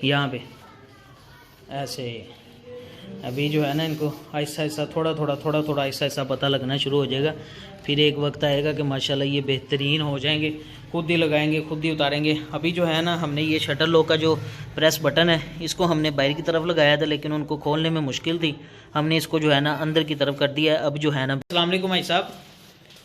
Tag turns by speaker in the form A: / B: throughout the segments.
A: यहाँ पे ऐसे अभी जो है ना इनको आहिस्ता आहिस्ता थोड़ा थोड़ा आहिस्ता आहिस्ता पता लगना शुरू हो जाएगा। फिर एक वक्त आएगा कि माशाल्लाह ये बेहतरीन हो जाएंगे, खुद ही लगाएंगे खुद ही उतारेंगे। अभी जो है ना हमने ये शटर लॉक का जो प्रेस बटन है इसको हमने बाहर की तरफ लगाया था, लेकिन उनको खोलने में मुश्किल थी। हमने इसको जो है ना अंदर की तरफ कर दिया है। अब जो है ना अस्सलाम वालेकुम भाई साहब,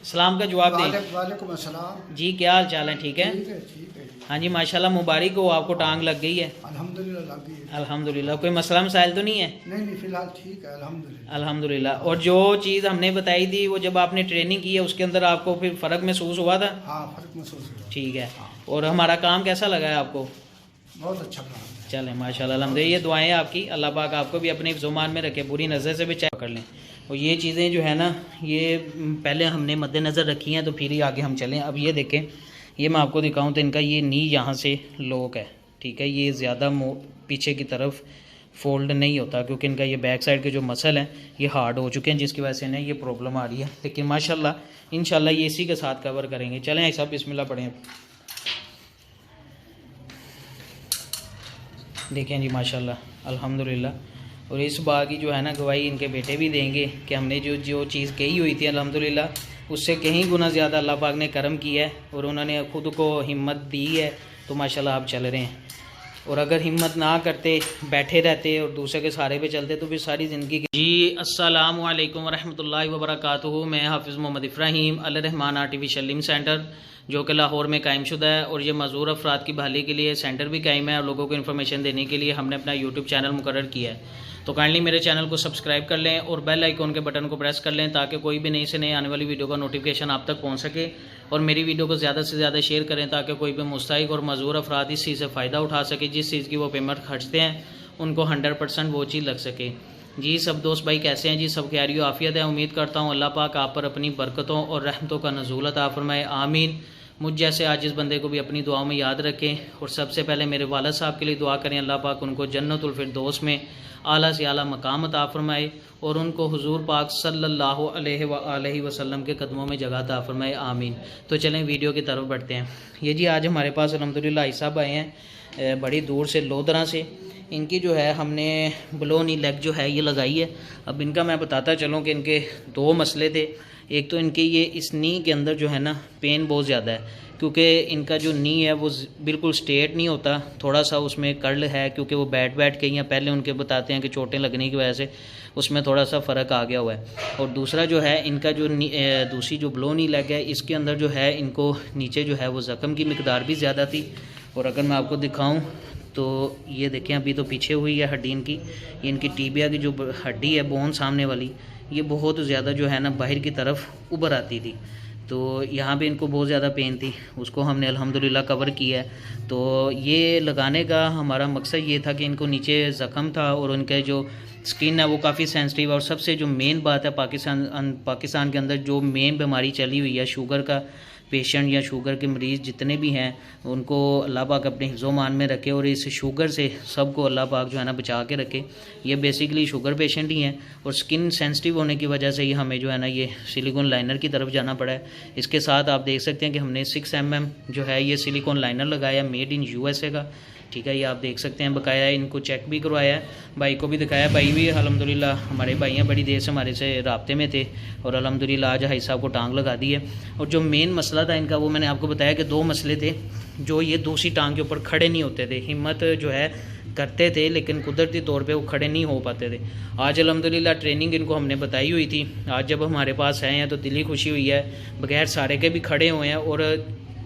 A: सलाम का जवाब दें।
B: वालेकुम अस्सलाम
A: जी, क्या हाल चाल है? ठीक है,
B: ठीक है ठीक है।
A: हाँ जी माशाल्लाह, मुबारक हो, आपको टांग लग गई है।
B: अल्हम्दुलिल्लाह लग गई है।
A: अल्हम्दुलिल्लाह। कोई मसला मसाइल तो नहीं है?
B: नहीं फिलहाल ठीक है अल्हम्दुलिल्लाह।
A: अल्हम्दुलिल्लाह। और जो चीज़ हमने बताई थी वो जब आपने ट्रेनिंग की है उसके अंदर आपको फिर फ़र्क महसूस हुआ था?
B: हाँ फ़र्क महसूस हुआ।
A: ठीक है। और हमारा काम कैसा लगा है आपको?
B: बहुत अच्छा काम है।
A: चलें माशाल्लाह अल्हम्दुलिल्लाह। ये दुआएं आपकी, अल्लाह पाक आपको भी अपने ज़ुबान में रखे, बुरी नज़र से भी चेक कर लें। और ये चीज़ें जो है ना ये पहले हमने मद्देनज़र रखी हैं, तो फिर ही आगे हम चलें। अब ये देखें, ये मैं आपको दिखाऊं तो इनका ये नी यहाँ से लॉक है, ठीक है। ये ज़्यादा पीछे की तरफ फोल्ड नहीं होता क्योंकि इनका ये बैक साइड के जो मसल हैं ये हार्ड हो चुके हैं, जिसकी वजह से इन्हें ये प्रॉब्लम आ रही है। लेकिन माशाल्लाह इंशाल्लाह ये इसी के साथ कवर करेंगे। चलें ऐसा बिस्मिल्लाह पढ़ें। देखें जी माशाल्लाह अल्हम्दुलिल्लाह। और इस बार की जो है ना गवाही इनके बेटे भी देंगे कि हमने जो चीज़ कही हुई थी अल्हम्दुलिल्लाह उससे कहीं गुना ज़्यादा अल्लाह पाक ने करम किया है और उन्होंने ख़ुद को हिम्मत दी है। तो माशाल्लाह आप चल रहे हैं। और अगर हिम्मत ना करते, बैठे रहते और दूसरे के सहारे पे चलते तो फिर सारी ज़िंदगी जी। अस्सलामु अलैकुम वरहमतुल्लाहि वबरकातुहू। मैं हाफिज़ मोहम्मद इब्राहीम अल रहमान आर्टिफिशियल लिम्ब सेंटर जो कि लाहौर में कायम शुदा है, और ये मज़ूर अफराद की बहाली के लिए सेंटर भी कायम है और लोगों को इन्फॉर्मेशन देने के लिए हमने अपना यूट्यूब चैनल मुकर्रर किया है। तो काइंडली मेरे चैनल को सब्सक्राइब कर लें और बेल आइकॉन के बटन को प्रेस कर लें ताकि कोई भी नई से नई आने वाली वीडियो का नोटिफिकेशन आप तक पहुंच सके। और मेरी वीडियो को ज़्यादा से ज़्यादा शेयर करें ताकि कोई भी मुस्तहिक और मज़ूर अफराद इस चीज़ से फ़ायदा उठा सके। जिस चीज़ की वो पेमेंट खर्चते हैं उनको 100% वो चीज़ लग सके। जी सब दोस्त भाई कैसे हैं जी? सब खैरियत आफियत है। उम्मीद करता हूँ अल्लाह पाक आप पर अपनी बरकतों और रहमतों का नज़ूल अता फरमाए, आमीन। मुझ जैसे आजिज़ बंदे को भी अपनी दुआओं में याद रखें। और सबसे पहले मेरे वालिद साहब के लिए दुआ करें, अल्लाह पाक उनको जन्नतुल फिरदौस में आला से आला मकाम अता फरमाए और उनको हुजूर पाक सल्लल्लाहु अलैहि वसल्लम के कदमों में जगह अता फरमाए, आमीन। तो चलें वीडियो की तरफ बढ़ते हैं। ये जी आज हमारे पास अल्हम्दुलिल्लाह भाई साहब आए हैं बड़ी दूर से, लोधरा से। इनकी जो है हमने ब्लो नी लेग जो है ये लगाई है। अब इनका मैं बताता चलूँ कि इनके दो मसले थे। एक तो इनके ये इस नी के अंदर जो है ना पेन बहुत ज़्यादा है क्योंकि इनका जो नी है वो बिल्कुल स्ट्रेट नहीं होता, थोड़ा सा उसमें कर्ल है क्योंकि वो बैठ के या पहले उनके बताते हैं कि चोटें लगने की वजह से उसमें थोड़ा सा फ़र्क आ गया हुआ है। और दूसरा जो है इनका जो दूसरी जो ब्लो नी लेग है इसके अंदर जो है इनको नीचे जो है वो ज़ख्म की मिकदार भी ज़्यादा थी। और अगर मैं आपको दिखाऊँ तो ये देखें अभी तो पीछे हुई है हड्डी इनकी, ये इनकी टीबिया की जो हड्डी है बोन सामने वाली ये बहुत ज़्यादा जो है ना बाहर की तरफ उभर आती थी। तो यहाँ पे इनको बहुत ज़्यादा पेन थी, उसको हमने अल्हम्दुलिल्लाह कवर किया है। तो ये लगाने का हमारा मकसद ये था कि इनको नीचे ज़ख्म था और उनके जो स्किन है वो काफ़ी सेंसिटिव है। और सबसे जो मेन बात है पाकिस्तान के अंदर जो मेन बीमारी चली हुई है शुगर का पेशेंट या शुगर के मरीज़ जितने भी हैं उनको अल्लाह पाक अपने हिफ्ज़-ओ-मान में रखे और इस शुगर से सबको अल्लाह पाक जो है ना बचा के रखे। ये बेसिकली शुगर पेशेंट ही हैं और स्किन सेंसिटिव होने की वजह से ही हमें जो है ना ये सिलिकॉन लाइनर की तरफ जाना पड़ा है। इसके साथ आप देख सकते हैं कि हमने 6 mm जो है ये सिलिकॉन लाइनर लगाया, मेड इन USA का, ठीक है। ये आप देख सकते हैं, बकाया इनको चेक भी करवाया है, भाई को भी दिखाया। भाई भी अल्हम्दुलिल्लाह हमारे भाई हैं, बड़ी देर से हमारे से राब्ते में थे और अल्हम्दुलिल्लाह आज भाई साहब को टांग लगा दी है। और जो मेन मसला था इनका वो मैंने आपको बताया कि दो मसले थे जो ये दूसरी टांग के ऊपर खड़े नहीं होते थे, हिम्मत जो है करते थे लेकिन कुदरती तौर पे वो खड़े नहीं हो पाते थे। आज अल्हम्दुलिल्लाह ट्रेनिंग इनको हमने बताई हुई थी, आज जब हमारे पास आए हैं तो दिली खुशी हुई है, बगैर सारे के भी खड़े हुए हैं और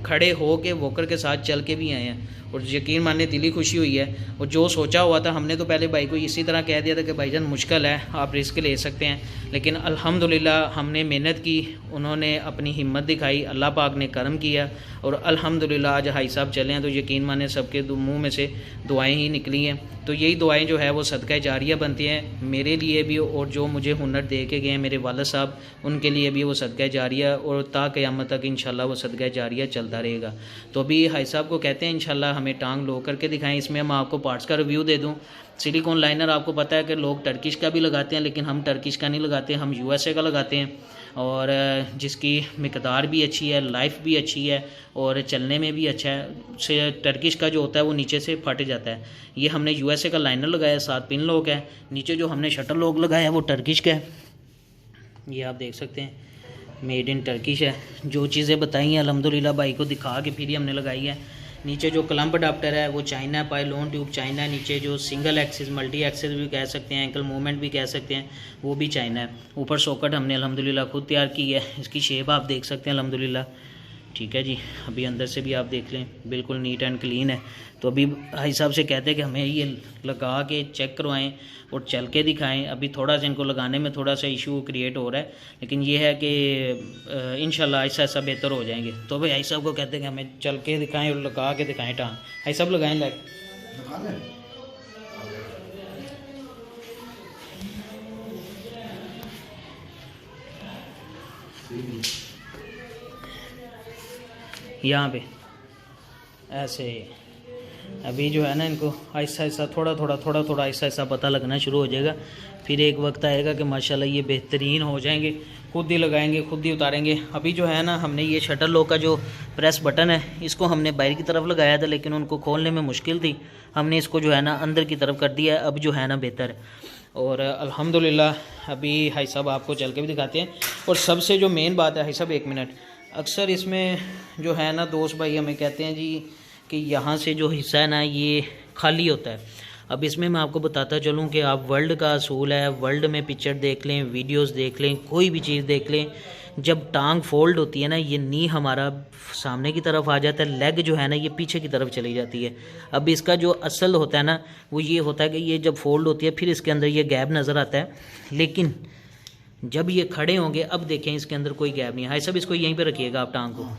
A: खड़े हो के वॉकर के साथ चल के भी आए हैं और यकीन मानने दिली खुशी हुई है। और जो सोचा हुआ था हमने तो पहले भाई को इसी तरह कह दिया था कि भाईजान मुश्किल है, आप रिस्क ले सकते हैं, लेकिन अल्हम्दुलिल्लाह हमने मेहनत की, उन्होंने अपनी हिम्मत दिखाई, अल्लाह पाक ने करम किया और अल्हम्दुलिल्लाह आज भाई साहब चले हैं। तो यकीन माने सबके मुंह में से दुआएं ही निकली हैं। तो यही दुआएं जो है वो सदका जारिया बनती हैं मेरे लिए भी और जो मुझे हुनर दे के गए हैं मेरे वालिद साहब उनके लिए भी वो सदका जारिया और ता क़यामत तक इंशाल्लाह वो सदका जारिया चलता रहेगा। तो अभी भाई साहब को कहते हैं इंशाल्लाह हमें टांग लो करके दिखाएं। इसमें हम आपको पार्ट्स का रिव्यू दे दूं। सिलिकॉन लाइनर आपको पता है कि लोग टर्किश का भी लगाते हैं, लेकिन हम टर्किश का नहीं लगाते, हम यूएसए का लगाते हैं, और जिसकी मिकदार भी अच्छी है, लाइफ भी अच्छी है और चलने में भी अच्छा है। से टर्किश का जो होता है वो नीचे से फट जाता है। ये हमने यूएसए का लाइनर लगाया है, 7 पिन लॉक है। नीचे जो हमने शटर लॉक लगाया है वो टर्किश का है, ये आप देख सकते हैं, मेड इन टर्किश है। जो चीज़ें बताई हैं अल्हम्दुलिल्लाह भाई को दिखा के फिर ही हमने लगाई है। नीचे जो क्लम्प अडाप्टर है वो चाइना है, पाइलोन ट्यूब चाइना है। नीचे जो सिंगल एक्सिस, मल्टी एक्सिस भी कह सकते हैं, एंकल मूवमेंट भी कह सकते हैं, वो भी चाइना है। ऊपर सॉकेट हमने अल्हम्दुलिल्लाह खुद तैयार की है। इसकी शेप आप देख सकते हैं अल्हम्दुलिल्लाह, ठीक है जी। अभी अंदर से भी आप देख लें, बिल्कुल नीट एंड क्लीन है। तो अभी भाई साहब से कहते हैं कि हमें ये लगा के चेक करवाएं और चल के दिखाएं। अभी थोड़ा सा इनको लगाने में थोड़ा सा इशू क्रिएट हो रहा है, लेकिन ये है कि इंशाल्लाह ऐसा ऐसा बेहतर हो जाएंगे। तो भाई भाई साहब को कहते हैं कि हमें चल के दिखाएं और लगा के दिखाएं टांग। भाई साहब लगाएं लाइक यहाँ पे ऐसे। अभी जो है ना इनको ऐसा ऐसा थोड़ा थोड़ा ऐसा पता लगना शुरू हो जाएगा। फिर एक वक्त आएगा कि माशाल्लाह ये बेहतरीन हो जाएंगे, खुद ही लगाएंगे खुद ही उतारेंगे। अभी जो है ना हमने ये शटर लॉक का जो प्रेस बटन है इसको हमने बाहर की तरफ लगाया था, लेकिन उनको खोलने में मुश्किल थी। हमने इसको जो है ना अंदर की तरफ कर दिया है, अब जो है ना बेहतर है। और अल्हम्दुलिल्लाह अभी भाई साहब आपको चल के भी दिखाते हैं। और सबसे जो मेन बात है भाई साहब, एक मिनट, अक्सर इसमें जो है ना दोस्त भाई हमें कहते हैं जी कि यहाँ से जो हिस्सा है ना ये खाली होता है। अब इसमें मैं आपको बताता चलूँ कि आप वर्ल्ड का असूल है, वर्ल्ड में पिक्चर देख लें, वीडियोस देख लें, कोई भी चीज़ देख लें, जब टांग फोल्ड होती है ना ये नी हमारा सामने की तरफ आ जाता है, लेग जो है ना ये पीछे की तरफ चली जाती है। अब इसका जो असल होता है ना वो ये होता है कि ये जब फोल्ड होती है फिर इसके अंदर ये गैप नज़र आता है, लेकिन जब ये खड़े होंगे अब देखें इसके अंदर कोई गैप नहीं है। सब इसको यहीं पे रखिएगा आप टांग को।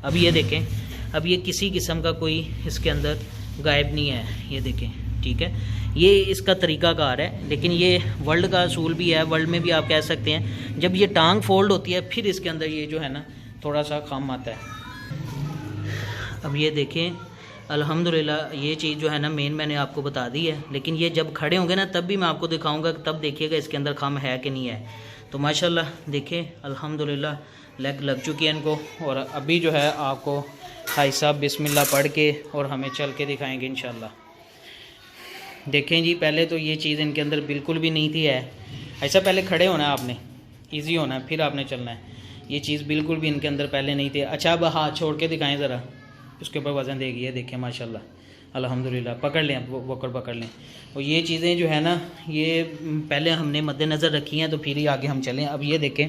A: अब ये देखें, अब ये किसी किस्म का कोई इसके अंदर गायब नहीं है, ये देखें, ठीक है। ये इसका तरीक़ाकार है, लेकिन ये वर्ल्ड का असूल भी है, वर्ल्ड में भी आप कह सकते हैं। जब ये टांग फोल्ड होती है फिर इसके अंदर ये जो है ना थोड़ा सा खाम आता है। अब ये देखें अल्हम्दुलिल्लाह ये चीज़ जो है ना मेन मैंने आपको बता दी है, लेकिन ये जब खड़े होंगे ना तब भी मैं आपको दिखाऊंगा, तब देखिएगा इसके अंदर खाम है कि नहीं है। तो माशाल्लाह देखें अल्हम्दुलिल्लाह लेग लग चुकी है इनको। और अभी जो है आपको भाई साहब बिस्मिल्लाह पढ़ के और हमें चल के दिखाएंगे इंशाल्लाह। देखें जी, पहले तो ये चीज़ इनके अंदर बिल्कुल भी नहीं थी है। ऐसा पहले खड़े होना है आपने, इजी होना है, फिर आपने चलना है। ये चीज़ बिल्कुल भी इनके अंदर पहले नहीं थी। अच्छा अब हाथ छोड़ के दिखाएं ज़रा, उसके ऊपर वज़न देगी, देखें माशाल्लाह अल्हम्दुलिल्लाह। पकड़ लें, वोकर पकड़ लें। और ये चीज़ें जो है ना ये पहले हमने मद्देनज़र रखी हैं, तो फिर ही आगे हम चलें। अब ये देखें,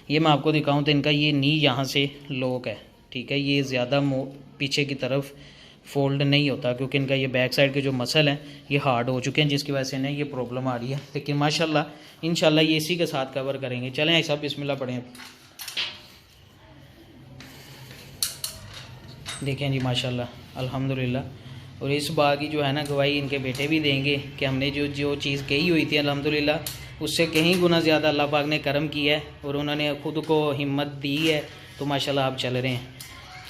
A: ये मैं आपको दिखाऊं तो इनका ये नी यहाँ से लॉक है, ठीक है। ये ज़्यादा पीछे की तरफ फोल्ड नहीं होता, क्योंकि इनका ये बैक साइड के जो मसल हैं ये हार्ड हो चुके हैं, जिसकी वजह से इन्हें ये प्रॉब्लम आ रही है। लेकिन माशाल्लाह इंशाल्लाह ये इसी के साथ कवर करेंगे। चलें ऐसा बिस्मिल्लाह पढ़ें। देखें जी माशाल्लाह अल्हम्दुलिल्लाह। और इस बात की जो है ना गवाही इनके बेटे भी देंगे कि हमने जो चीज़ कही हुई थी अल्हम्दुलिल्लाह उससे कहीं गुना ज़्यादा अल्लाह पाक ने करम किया है, और उन्होंने ख़ुद को हिम्मत दी है। तो माशाल्लाह आप चल रहे हैं।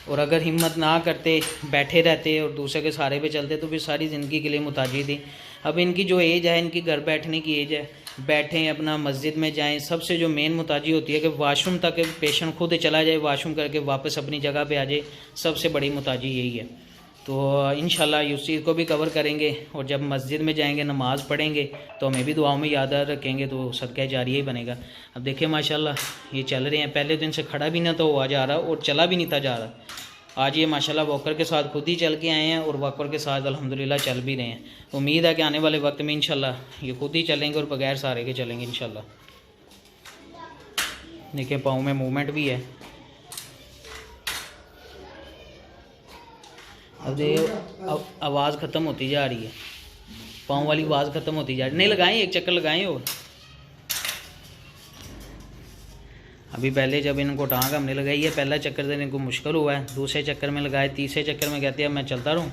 A: और अगर हिम्मत ना करते, बैठे रहते और दूसरे के सहारे पे चलते तो फिर सारी ज़िंदगी के लिए मुताजी थी। अब इनकी जो एज है, इनकी घर बैठने की एज है, बैठें अपना मस्जिद में जाएं। सबसे जो मेन मुताजी होती है कि वाशरूम तक पेशेंट खुद चला जाए, वाशरूम करके वापस अपनी जगह पे आ जाए, सबसे बड़ी मुताजी यही है। तो इंशाल्लाह उस चीज़ को भी कवर करेंगे। और जब मस्जिद में जाएंगे, नमाज़ पढ़ेंगे, तो हमें भी दुआओं में याद रखेंगे, तो सदका जारिया ही बनेगा। अब देखिए माशाल्लाह ये चल रहे हैं। पहले दिन से खड़ा भी ना तो हुआ जा रहा और चला भी नहीं था जा रहा। आज ये माशाल्लाह वॉकर के साथ खुद ही चल के आए हैं, और वॉकर के साथ अल्हम्दुलिल्लाह चल भी रहे हैं। उम्मीद है कि आने वाले वक्त में इंशाल्लाह ये खुद ही चलेंगे और बगैर सहारे के चलेंगे इंशाल्लाह। देखिए पाँव में मूवमेंट भी है। अब आवाज़ ख़त्म होती जा रही है, पाँव वाली आवाज़ ख़त्म होती जा रही है। नहीं लगाएं, एक चक्कर लगाएं। और अभी पहले जब इनको टांग हमने लगाई है, पहला चक्कर से इनको मुश्किल हुआ है, दूसरे चक्कर में लगाए, तीसरे चक्कर में कहते हैं मैं चलता रहूँ।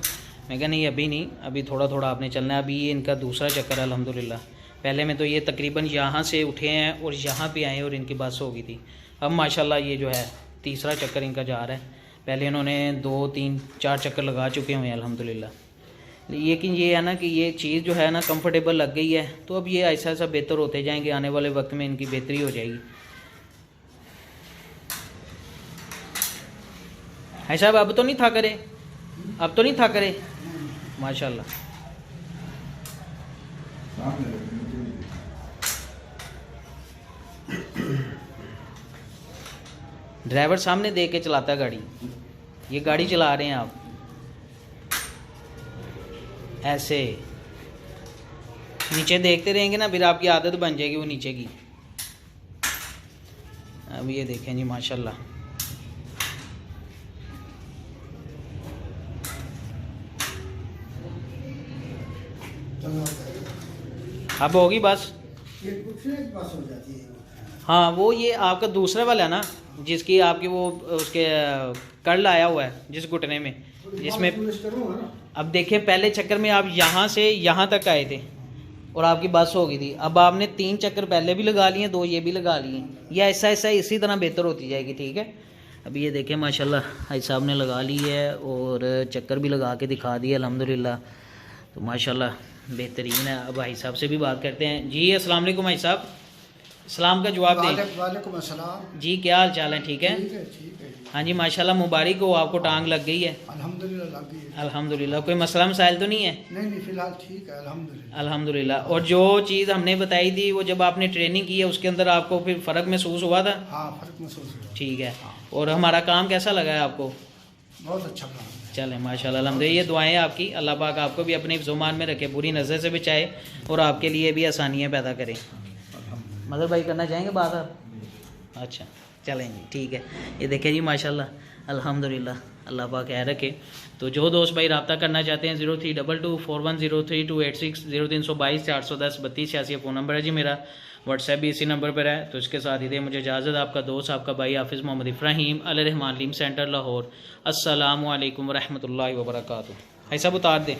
A: मैं कहा नहीं अभी नहीं, अभी थोड़ा थोड़ा आपने चलना है। अभी ये इनका दूसरा चक्कर है अल्हम्दुलिल्लाह। पहले में तो ये तकरीबन यहाँ से उठे हैं और यहाँ पे आए और इनकी बस हो गई थी। अब माशाल्लाह ये जो है तीसरा चक्कर इनका जा रहा है। पहले इन्होंने 2 3 4 चक्कर लगा चुके हुए हैं अल्हम्दुलिल्लाह। लेकिन ये है ना कि ये चीज़ जो है ना कंफर्टेबल लग गई है, तो अब ये ऐसा ऐसा बेहतर होते जाएंगे, आने वाले वक्त में इनकी बेहतरी हो जाएगी। है साहब अब तो नहीं था करे, अब तो नहीं था करे, माशाल्लाह। ड्राइवर सामने देख के चलाता है गाड़ी, ये गाड़ी चला रहे हैं आप ऐसे नीचे देखते रहेंगे ना, फिर आपकी आदत बन जाएगी वो नीचे की। अब ये देखें जी माशाल्लाह, अब होगी बस।
B: ये घुटने के पास हो जाती है।
A: हाँ वो ये आपका दूसरा वाला है ना, जिसकी आपकी वो उसके कर्ल आया हुआ है जिस घुटने में, जिसमें अब देखिए पहले चक्कर में आप यहाँ से यहाँ तक आए थे और आपकी बस हो गई थी। अब आपने 3 चक्कर पहले भी लगा लिए, 2 ये भी लगा लिए, ये ऐसा ऐसा इसी तरह बेहतर होती जाएगी। ठीक है, अब ये देखें माशाल्लाह भाई साहब ने लगा ली है और चक्कर भी लगा के दिखा दिया अल्हम्दुलिल्लाह, तो माशाल्लाह बेहतरीन है। अब भाई साहब से भी बात करते हैं। जी अस्सलाम वालेकुम भाई साहब, सलाम का जवाब दें।
B: वालेकुम अस्सलाम
A: जी क्या हाल चाल है? ठीक है,
B: ठीक है ठीक है।
A: हाँ जी माशाल्लाह मुबारक हो, आपको टांग लग गई है
B: अल्हम्दुलिल्लाह लग गई है।
A: अल्हम्दुलिल्लाह। कोई मसला मसाइल तो नहीं है?
B: नहीं फिलहाल ठीक है अल्हम्दुलिल्लाह।
A: अल्हम्दुलिल्लाह। और जो चीज़ हमने बताई थी वो जब आपने ट्रेनिंग की है उसके अंदर आपको फिर फ़र्क महसूस हुआ था?
B: हाँ फ़र्क महसूस हुआ।
A: ठीक है, और हमारा काम कैसा लगा है आपको?
B: बहुत अच्छा काम है।
A: चलें माशाल्लाह अल्हम्दुलिल्लाह। ये दुआएं आपकी, अल्लाह पाक आपको भी अपने ज़ुमान में रखे, बुरी नज़र से बचाए और आपके लिए भी आसानियाँ पैदा करें। मदर भाई करना चाहेंगे बात आप? अच्छा चलें जी ठीक है। ये देखें जी माशाल्लाह अल्हम्दुलिल्लाह, अल्लाह पाक खैर रखे। तो जो दोस्त भाई रब्ता करना चाहते हैं 032241032860 0322 410 32 86 फ़ोन नंबर है जी मेरा। व्हाट्सएप भी इसी नंबर पर है। तो इसके साथ ही दे मुझे इजाज़त, आपका दोस्त आपका भाई हाफिज़ मोहम्मद इब्राहीम अल रहमान लीम सेंटर लाहौर। अस्सलामु अलैकुम व रहमतुल्लाहि व बरकातुहू। ऐसा उतार दे।